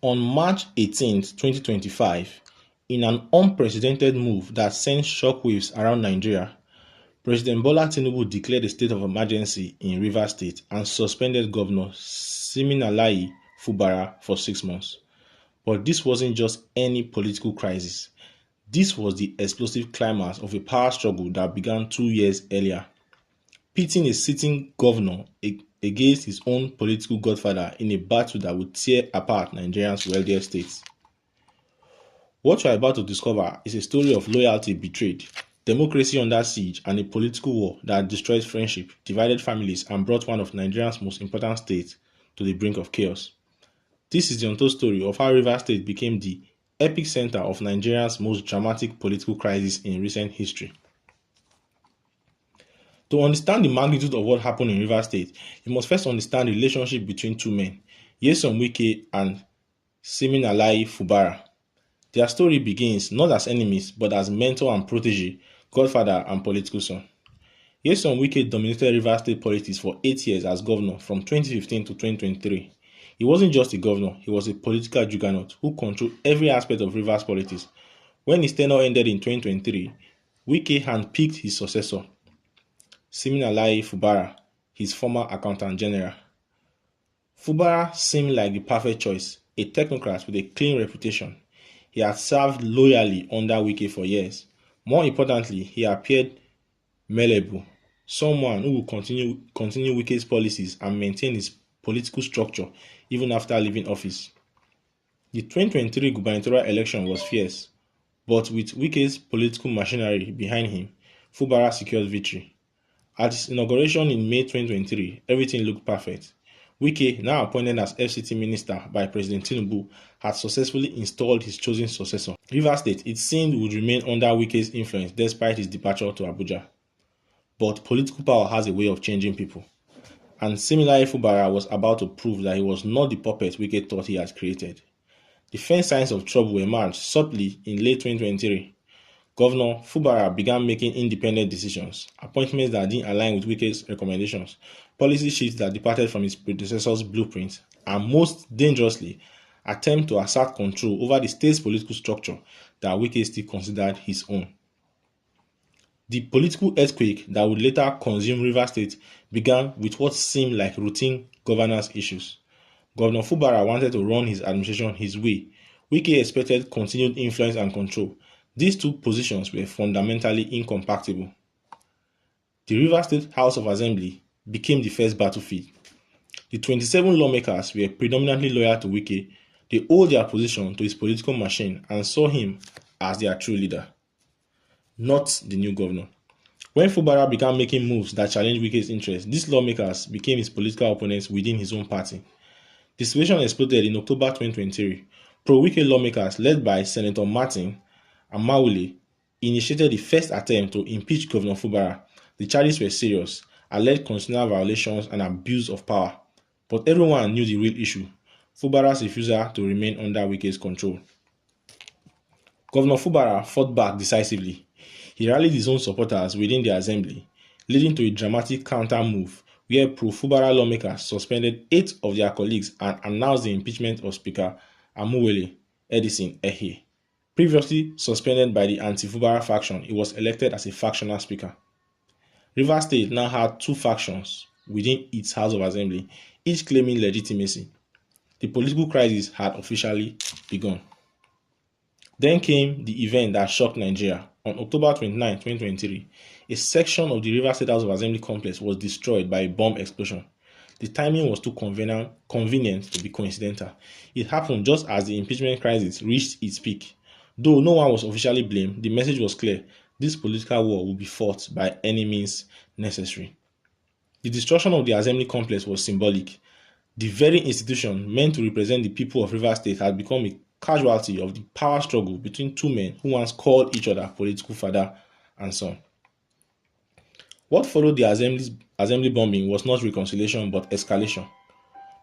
On March 18, 2025, in an unprecedented move that sent shockwaves around Nigeria, President Bola Tinubu declared a state of emergency in Rivers State and suspended Governor Siminalayi Fubara for 6 months. But this wasn't just any political crisis. This was the explosive climax of a power struggle that began 2 years earlier, pitting a sitting governor against his own political godfather in a battle that would tear apart Nigeria's wealthiest states. What you are about to discover is a story of loyalty betrayed, democracy under siege, and a political war that destroyed friendship, divided families, and brought one of Nigeria's most important states to the brink of chaos. This is the untold story of how Rivers State became the epic center of Nigeria's most dramatic political crisis in recent history. To understand the magnitude of what happened in Rivers State, you must first understand the relationship between two men, Nyesom Wike and Siminalayi Fubara. Their story begins not as enemies but as mentor and protege, godfather and political son. Nyesom Wike dominated Rivers State politics for 8 years as governor from 2015 to 2023. He wasn't just a governor, he was a political juggernaut who controlled every aspect of Rivers politics. When his tenure ended in 2023, Wike handpicked his successor, Siminalayi Fubara, his former accountant general. Fubara seemed like the perfect choice, a technocrat with a clean reputation. He had served loyally under Wike for years. More importantly, he appeared malleable, someone who would continue Wike's policies and maintain his political structure even after leaving office. The 2023 gubernatorial election was fierce, but with Wike's political machinery behind him, Fubara secured victory. At his inauguration in May 2023, everything looked perfect. Wike, now appointed as FCT Minister by President Tinubu, had successfully installed his chosen successor. Rivers State, it seemed, would remain under Wike's influence despite his departure to Abuja. But political power has a way of changing people. And Siminalayi Fubara was about to prove that he was not the puppet Wike thought he had created. The first signs of trouble emerged subtly in late 2023. Governor Fubara began making independent decisions, appointments that didn't align with Wike's recommendations, policy shifts that departed from his predecessor's blueprint, and most dangerously, attempt to assert control over the state's political structure that Wike still considered his own. The political earthquake that would later consume Rivers State began with what seemed like routine governance issues. Governor Fubara wanted to run his administration his way. Wike expected continued influence and control. These two positions were fundamentally incompatible. The Rivers State House of Assembly became the first battlefield. The 27 lawmakers were predominantly loyal to Wike. They owed their position to his political machine and saw him as their true leader, not the new governor. When Fubara began making moves that challenged Wike's interests, these lawmakers became his political opponents within his own party. The situation exploded in October 2023. Pro-Wike lawmakers led by Senator Martin Amawule initiated the first attempt to impeach Governor Fubara. The charges were serious, alleged constitutional violations and abuse of power. But everyone knew the real issue: Fubara's refusal to remain under Wike's control. Governor Fubara fought back decisively. He rallied his own supporters within the assembly, leading to a dramatic counter-move where pro-Fubara lawmakers suspended 8 of their colleagues and announced the impeachment of Speaker Amuwele Edison Ehe. Previously suspended by the anti-Fubara faction, he was elected as a factional speaker. Rivers State now had 2 factions within its House of Assembly, each claiming legitimacy. The political crisis had officially begun. Then came the event that shocked Nigeria. On October 29, 2023, a section of the Rivers State House of Assembly complex was destroyed by a bomb explosion. The timing was too convenient to be coincidental. It happened just as the impeachment crisis reached its peak. Though no one was officially blamed, the message was clear: this political war will be fought by any means necessary. The destruction of the assembly complex was symbolic. The very institution meant to represent the people of Rivers State had become a casualty of the power struggle between two men who once called each other political father and son. What followed the assembly bombing was not reconciliation but escalation.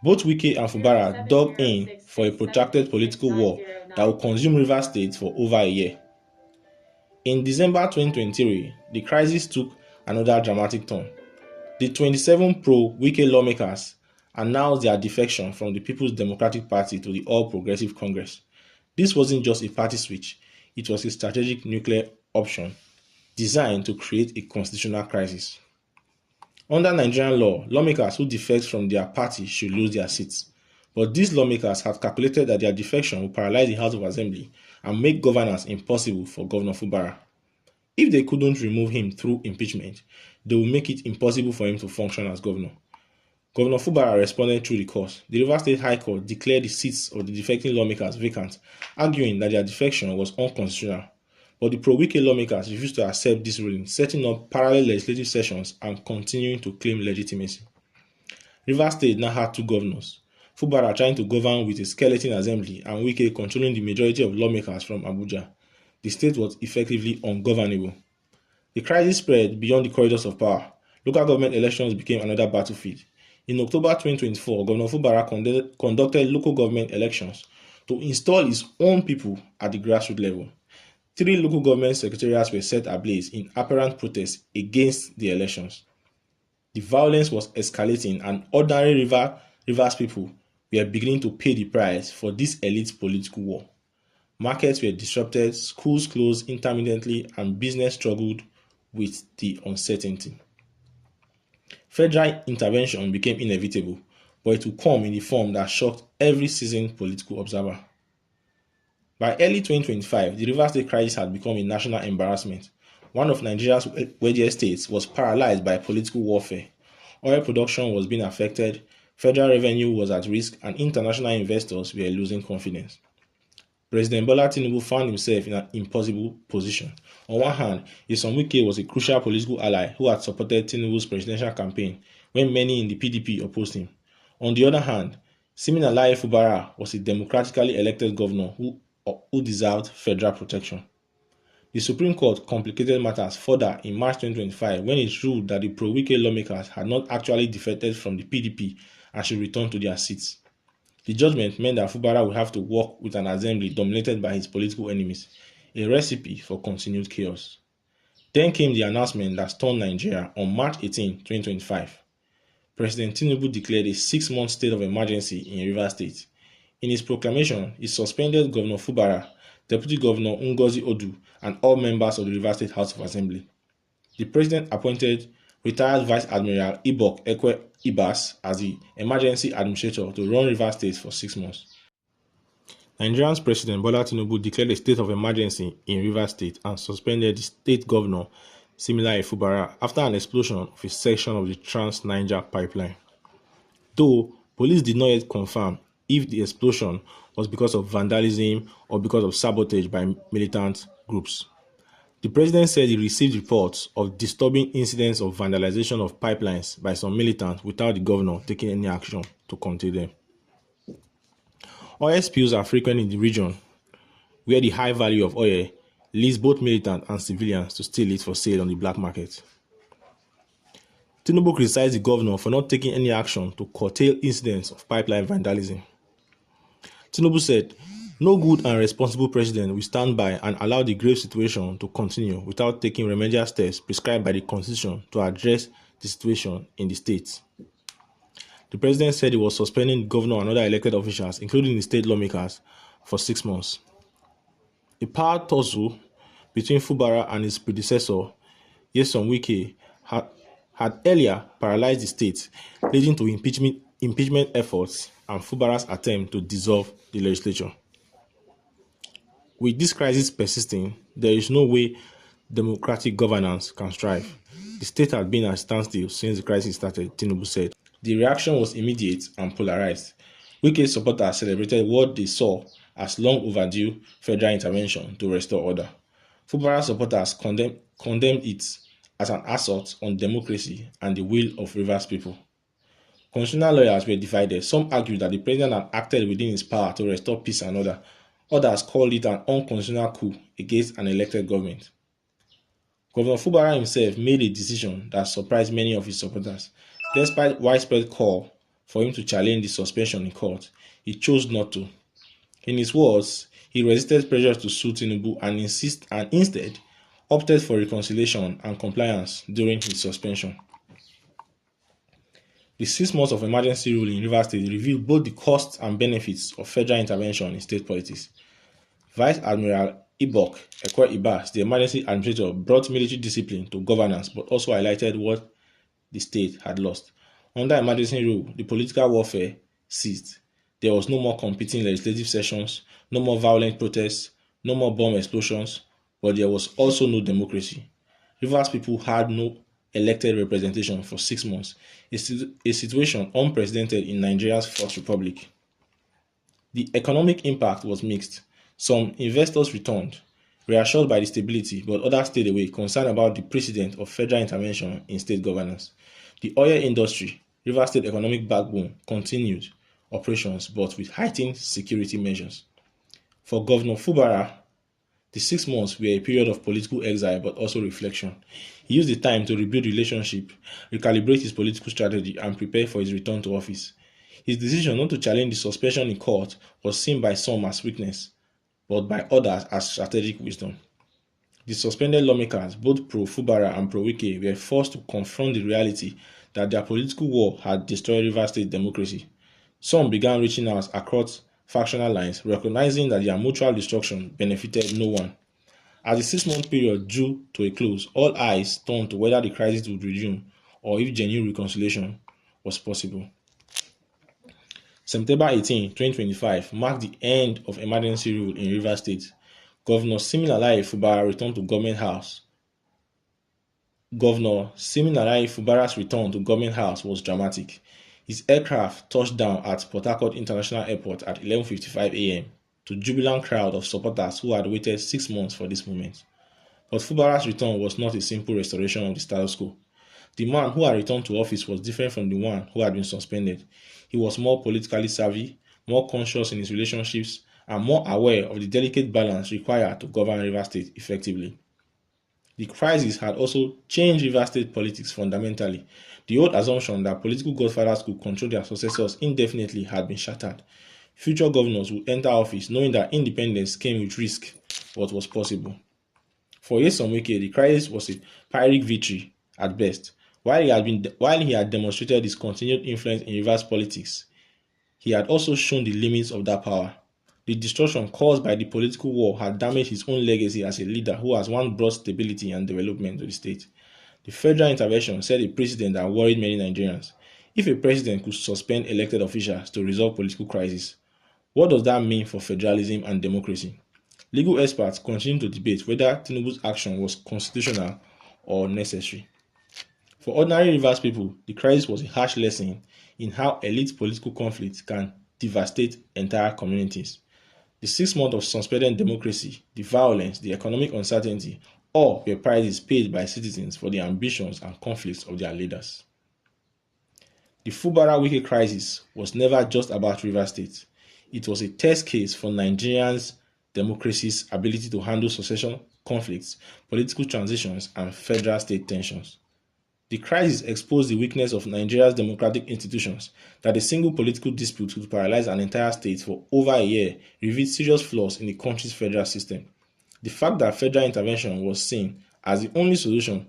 Both Wike and Fubara dug in for a protracted political war that would consume Rivers State for over a year. In December 2023, the crisis took another dramatic turn. The 27 pro-Wike lawmakers announced their defection from the People's Democratic Party to the All Progressive Congress. This wasn't just a party switch, it was a strategic nuclear option designed to create a constitutional crisis. Under Nigerian law, lawmakers who defect from their party should lose their seats. But these lawmakers had calculated that their defection would paralyze the House of Assembly and make governance impossible for Governor Fubara. If they couldn't remove him through impeachment, they would make it impossible for him to function as governor. Governor Fubara responded through the court. The Rivers State High Court declared the seats of the defecting lawmakers vacant, arguing that their defection was unconstitutional. But the pro-Wike lawmakers refused to accept this ruling, setting up parallel legislative sessions and continuing to claim legitimacy. Rivers State now had two governors, Fubara trying to govern with a skeleton assembly and Wike controlling the majority of lawmakers from Abuja. The state was effectively ungovernable. The crisis spread beyond the corridors of power. Local government elections became another battlefield. In October 2024, Governor Fubara conducted local government elections to install his own people at the grassroots level. 3 local government secretariats were set ablaze in apparent protest against the elections. The violence was escalating and ordinary Rivers people were beginning to pay the price for this elite political war. Markets were disrupted, schools closed intermittently, and business struggled with the uncertainty. Federal intervention became inevitable, but it would come in a form that shocked every seasoned political observer. By early 2025, the Rivers State crisis had become a national embarrassment. One of Nigeria's wealthiest states was paralyzed by political warfare. Oil production was being affected, federal revenue was at risk, and international investors were losing confidence. President Bola Tinubu found himself in an impossible position. On one hand, Nyesom Wike was a crucial political ally who had supported Tinubu's presidential campaign when many in the PDP opposed him. On the other hand, Siminalayi Fubara was a democratically elected governor who deserved federal protection. The Supreme Court complicated matters further in March 2025 when it ruled that the pro-Wike lawmakers had not actually defected from the PDP and should return to their seats. The judgment meant that Fubara would have to work with an assembly dominated by his political enemies, a recipe for continued chaos. Then came the announcement that stunned Nigeria on March 18, 2025. President Tinubu declared a 6-month state of emergency in Rivers State. In his proclamation, he suspended Governor Fubara, Deputy Governor Ngozi Odu, and all members of the Rivers State House of Assembly. The president appointed retired Vice Admiral Ibok Ekwe Ibas as the emergency administrator to run Rivers State for 6 months. Nigeria's President Bola Tinubu declared a state of emergency in Rivers State and suspended the state governor Siminalayi Fubara after an explosion of a section of the Trans-Niger pipeline. Though police did not yet confirm if the explosion was because of vandalism or because of sabotage by militant groups. The president said he received reports of disturbing incidents of vandalization of pipelines by some militants without the governor taking any action to contain them. Oil spills are frequent in the region, where the high value of oil leads both militants and civilians to steal it for sale on the black market. Tinubu criticized the governor for not taking any action to curtail incidents of pipeline vandalism. Tinubu said, "No good and responsible president will stand by and allow the grave situation to continue without taking remedial steps prescribed by the Constitution to address the situation in the state." The president said he was suspending the governor and other elected officials, including the state lawmakers, for 6 months. A power tussle between Fubara and his predecessor, Nyesom Wike, had earlier paralyzed the state, leading to impeachment efforts and Fubara's attempt to dissolve the legislature. With this crisis persisting, there is no way democratic governance can thrive. The state had been at a standstill since the crisis started, Tinubu said. The reaction was immediate and polarized. Wike's supporters celebrated what they saw as long overdue federal intervention to restore order. Fubara's supporters condemned it as an assault on democracy and the will of Rivers people. Constitutional lawyers were divided. Some argued that the president had acted within his power to restore peace and order. Others called it an unconstitutional coup against an elected government. Governor Fubara himself made a decision that surprised many of his supporters. Despite widespread call for him to challenge the suspension in court, he chose not to. In his words, he resisted pressure to sue Tinubu and instead opted for reconciliation and compliance during his suspension. The 6 months of emergency rule in Rivers State revealed both the costs and benefits of federal intervention in state politics. Vice Admiral Ibok Ekwe Ibas, the emergency administrator, brought military discipline to governance but also highlighted what the state had lost. Under emergency rule, the political warfare ceased. There was no more competing legislative sessions, no more violent protests, no more bomb explosions, but there was also no democracy. Rivers people had no elected representation for 6 months, a situation unprecedented in Nigeria's First Republic. The economic impact was mixed. Some investors returned, reassured by the stability, but others stayed away, concerned about the precedent of federal intervention in state governance. The oil industry, Rivers State economic backbone, continued operations but with heightened security measures. For Governor Fubara, the 6 months were a period of political exile but also reflection. He used the time to rebuild relationship, recalibrate his political strategy, and prepare for his return to office. His decision not to challenge the suspension in court was seen by some as weakness, but by others as strategic wisdom. The suspended lawmakers, both pro-Fubara and pro-Wike, were forced to confront the reality that their political war had destroyed Rivers State democracy. Some began reaching out across factional lines, recognizing that their mutual destruction benefited no one. As the 6 month period drew to a close, all eyes turned to whether the crisis would resume or if genuine reconciliation was possible. September 18, 2025 marked the end of emergency rule in Rivers State. Governor Siminalayi Fubara returned to Government House. Governor Siminalayi Fubara's return to Government House was dramatic. His aircraft touched down at Port Harcourt International Airport at 11:55 a.m. to jubilant crowd of supporters who had waited 6 months for this moment. But Fubara's return was not a simple restoration of the status quo. The man who had returned to office was different from the one who had been suspended. He was more politically savvy, more conscious in his relationships, and more aware of the delicate balance required to govern Rivers State effectively. The crisis had also changed Rivers State politics fundamentally. The old assumption that political godfathers could control their successors indefinitely had been shattered. Future governors would enter office knowing that independence came with risk, but was possible. For Nyesom Wike, the crisis was a Pyrrhic victory at best. While he had demonstrated his continued influence in Rivers politics, he had also shown the limits of that power. The destruction caused by the political war had damaged his own legacy as a leader who has once brought stability and development to the state. The federal intervention set a precedent that worried many Nigerians. If a president could suspend elected officials to resolve political crises, what does that mean for federalism and democracy? Legal experts continue to debate whether Tinubu's action was constitutional or necessary. For ordinary Rivers people, the crisis was a harsh lesson in how elite political conflict can devastate entire communities. The 6 months of suspended democracy, the violence, the economic uncertainty, all were prices paid by citizens for the ambitions and conflicts of their leaders. The Fubara-Wike crisis was never just about Rivers State. It was a test case for Nigerians' democracy's ability to handle succession conflicts, political transitions, and federal state tensions. The crisis exposed the weakness of Nigeria's democratic institutions. That a single political dispute could paralyze an entire state for over a year revealed serious flaws in the country's federal system. The fact that federal intervention was seen as the only solution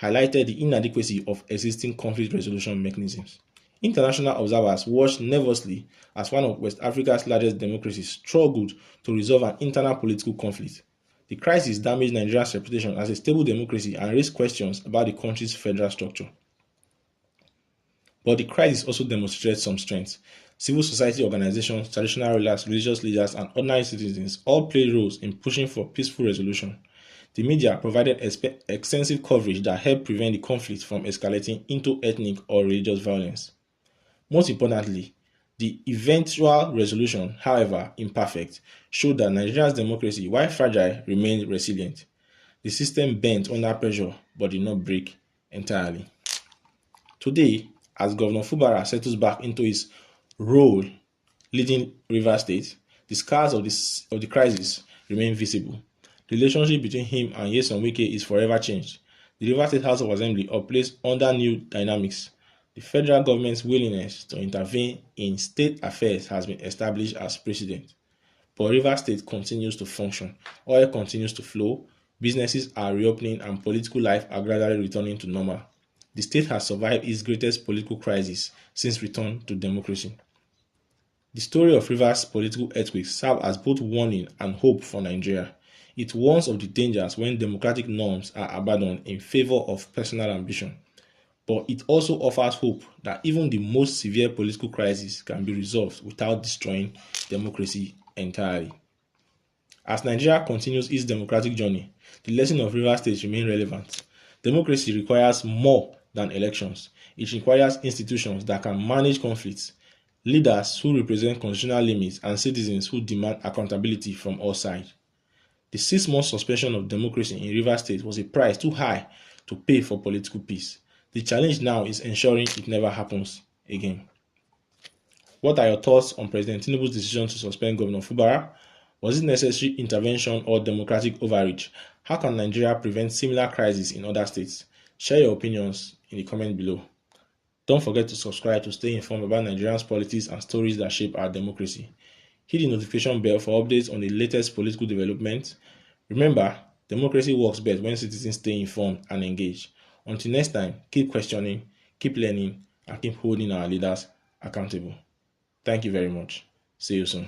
highlighted the inadequacy of existing conflict resolution mechanisms. International observers watched nervously as one of West Africa's largest democracies struggled to resolve an internal political conflict. The crisis damaged Nigeria's reputation as a stable democracy and raised questions about the country's federal structure. But the crisis also demonstrated some strengths. Civil society organizations, traditional rulers, religious leaders, and ordinary citizens all played roles in pushing for peaceful resolution. The media provided extensive coverage that helped prevent the conflict from escalating into ethnic or religious violence. Most importantly, the eventual resolution, however imperfect, showed that Nigeria's democracy, while fragile, remained resilient. The system bent under pressure but did not break entirely. Today, as Governor Fubara settles back into his role leading Rivers State, the scars of the crisis remain visible. The relationship between him and Nyesom Wike is forever changed. The Rivers State House of Assembly operates under new dynamics. The federal government's willingness to intervene in state affairs has been established as precedent. But Rivers State continues to function, oil continues to flow, businesses are reopening, and political life are gradually returning to normal. the state has survived its greatest political crisis since return to democracy. The story of Rivers' political earthquake serves as both warning and hope for Nigeria. It warns of the dangers when democratic norms are abandoned in favor of personal ambition. But it also offers hope that even the most severe political crisis can be resolved without destroying democracy entirely. As Nigeria continues its democratic journey, the lesson of Rivers State remains relevant. Democracy requires more than elections. It requires institutions that can manage conflicts, leaders who represent constitutional limits, and citizens who demand accountability from all sides. The 6 month suspension of democracy in Rivers State was a price too high to pay for political peace. The challenge now is ensuring it never happens again. What are your thoughts on President Tinubu's decision to suspend Governor Fubara? Was it necessary intervention or democratic overreach? How can Nigeria prevent similar crises in other states? Share your opinions in the comment below. Don't forget to subscribe to stay informed about Nigeria's politics and stories that shape our democracy. Hit the notification bell for updates on the latest political developments. Remember, democracy works best when citizens stay informed and engaged. Until next time, keep questioning, keep learning, and keep holding our leaders accountable. Thank you very much. See you soon.